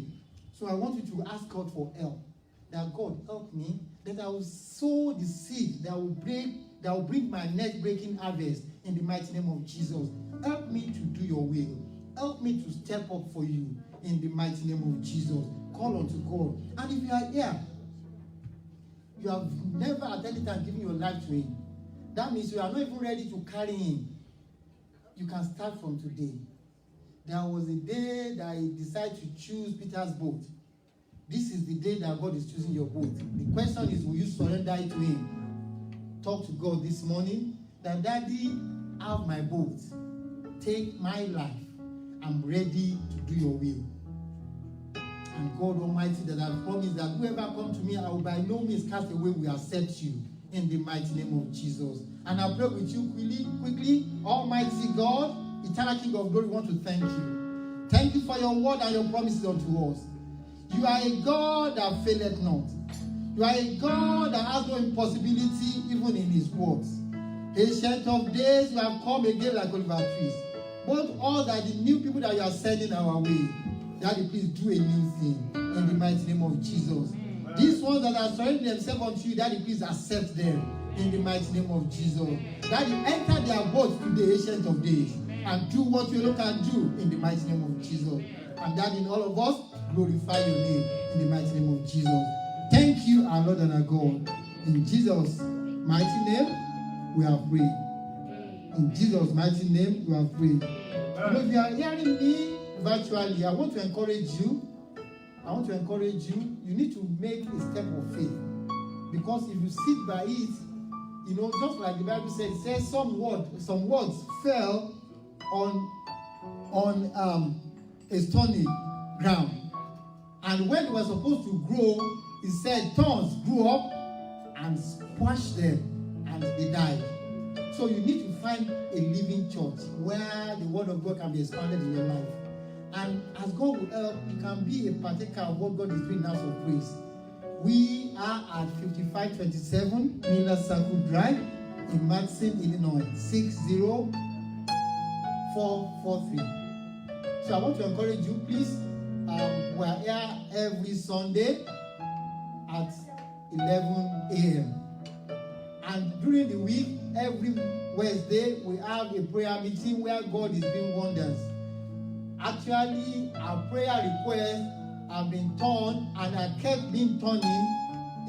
So I want you to ask God for help. That God help me, that I will sow the seed that will bring my net-breaking harvest in the mighty name of Jesus. Help me to do your will. Help me to step up for you in the mighty name of Jesus. Call unto God. And if you are here, you have never at any time given your life to him, that means you are not even ready to carry him. You can start from today. There was a day that he decided to choose Peter's boat. This is the day that God is choosing your boat. The question is, will you surrender it to him? Talk to God this morning that, Daddy, have my boat. Take my life. I'm ready to do your will. And God Almighty, that I promise that whoever comes to me, I will by no means cast away, will accept you in the mighty name of Jesus. And I pray with you quickly, Almighty God, eternal King of glory, we want to thank you. Thank you for your word and your promises unto us. You are a God that faileth not. You are a God that has no impossibility even in his words. Ancient of days, you have come again like Oliver Twist. Both all that the new people that you are sending our way, Daddy, please do a new thing in the mighty name of Jesus. These ones that are surrendering themselves unto you, Daddy, please accept them in the mighty name of Jesus. Daddy, enter their boat today, Ancient of days, and do what you can do in the mighty name of Jesus. And Daddy, in all of us, glorify your name in the mighty name of Jesus. Thank you, our Lord and our God. In Jesus' mighty name, we have prayed. In Jesus' mighty name, we have prayed. If you are hearing me virtually, I want to encourage you. You need to make a step of faith. Because if you sit by it, just like the Bible says, it says some words fell on a stony ground. And when they were supposed to grow, it said thorns grew up and squashed them and they died. So you need to find a living church where the word of God can be expanded in your life. And as God will help, you can be a partaker of what God is doing in House of Praise. We are at 5527 Miller Circle Drive in Madison, Illinois, 60443. So I want to encourage you, please. We are here every Sunday at 11 a.m. And during the week, every Wednesday, we have a prayer meeting where God is doing wonders. Actually, our prayer requests have been turned and are kept being turning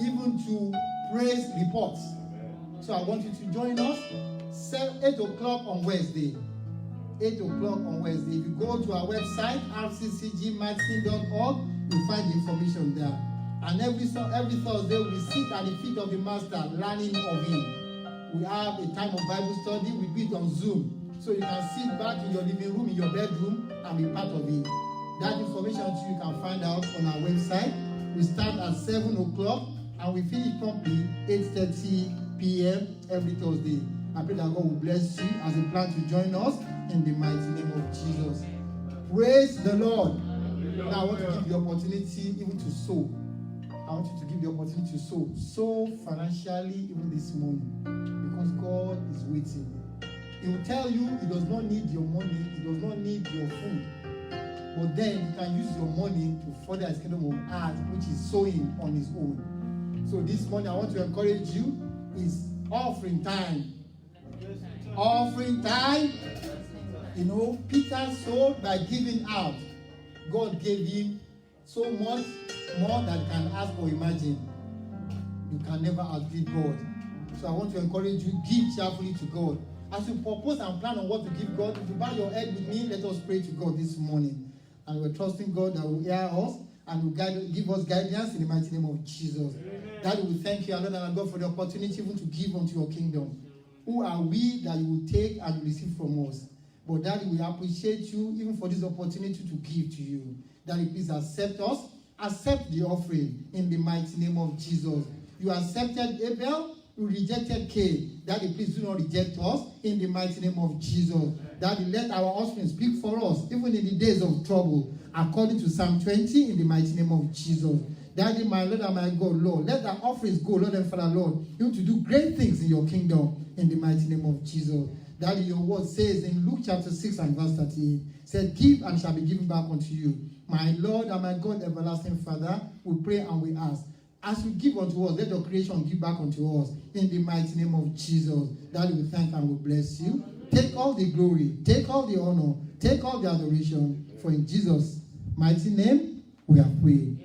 even to praise reports. So I want you to join us 8 o'clock on Wednesday. 8 o'clock on Wednesday. If you go to our website, rccgmadison.org, you'll find the information there. And every Thursday, we sit at the feet of the Master, learning of Him. We have a time of Bible study. We do it on Zoom. So you can sit back in your living room, in your bedroom, and be part of it. That information too you can find out on our website. We start at 7 o'clock, and we finish promptly 8:30 p.m. every Thursday. I pray that God will bless you as you plan to join us in the mighty name of Jesus. Praise the Lord. Now I want to give you the opportunity even to sow. I want you to give the opportunity to sow. Sow financially even this morning. Because God is waiting. He will tell you He does not need your money. He does not need your food. But then you can use your money to further His kingdom on earth, which is sowing on His own. So this morning I want to encourage you. It's offering time. Offering time. Peter sowed by giving out. God gave him so much more than you can ask or imagine. You can never outgive God. So I want to encourage you, give cheerfully to God. As you propose and plan on what to give God, if you bow your head with me, let us pray to God this morning. And we're trusting God that will hear us and will give us guidance in the mighty name of Jesus. Daddy, we thank you, our Lord and our God, for the opportunity even to give unto your kingdom. Who are we that you will take and receive from us? But Daddy, we appreciate you even for this opportunity to give to you. Daddy, please accept us. Accept the offering in the mighty name of Jesus. You accepted Abel, you rejected Cain. Daddy, please do not reject us in the mighty name of Jesus. Daddy, let our offspring speak for us, even in the days of trouble, according to Psalm 20, in the mighty name of Jesus. Daddy, my Lord and my God, Lord, let our offerings go, Lord and Father, Lord, you to do great things in your kingdom, in the mighty name of Jesus. Daddy, your word says in Luke chapter 6 and verse 38, said, give and shall be given back unto you. My Lord and my God, everlasting Father, we pray and we ask, as you give unto us, let your creation give back unto us in the mighty name of Jesus. Daddy, we thank and we bless you. Take all the glory, take all the honor, take all the adoration. For in Jesus' mighty name, we have prayed.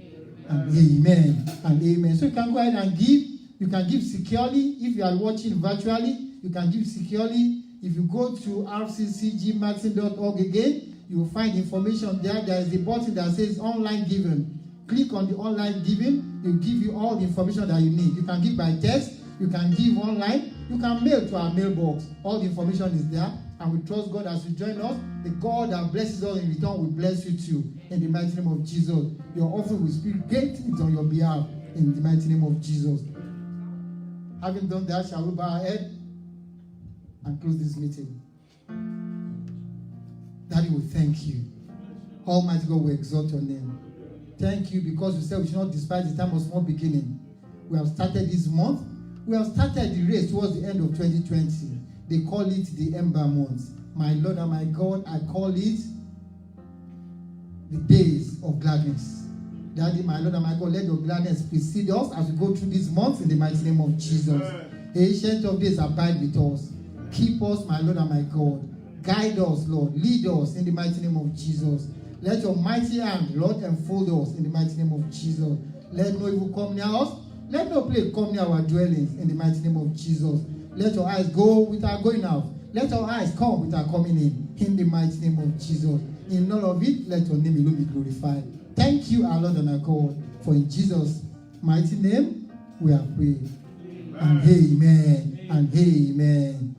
And amen and amen. So you can go ahead and give. You can give securely. If you are watching virtually, you can give securely. If you go to rccgmadison.org again, you will find information there. There is a button that says online giving. Click on the online giving. It will give you all the information that you need. You can give by text. You can give online. You can mail to our mailbox. All the information is there. And we trust God as you join us. The God that blesses us in return will bless you too. In the mighty name of Jesus. Your offering will speak great things on your behalf. In the mighty name of Jesus. Having done that, shall we bow our head and close this meeting? Daddy, we thank you. Almighty God, we exalt your name. Thank you because you said we should not despise the time of small beginning. we have started this month. We have started the race towards the end of 2020. They call it the Ember Month. My Lord and my God, I call it the days of gladness. Daddy, my Lord and my God, let your gladness precede us as we go through this month in the mighty name of Jesus. Ancient of days, abide with us. Keep us, my Lord and my God. Guide us, Lord. Lead us in the mighty name of Jesus. Let your mighty hand, Lord, enfold us in the mighty name of Jesus. Let no evil come near us. Let no plague come near our dwellings in the mighty name of Jesus. Let your eyes go with our going out. Let our eyes come with our coming in the mighty name of Jesus. In all of it, let your name alone be glorified. Thank you, our Lord and our God, for in Jesus' mighty name we are praying. And amen. And amen.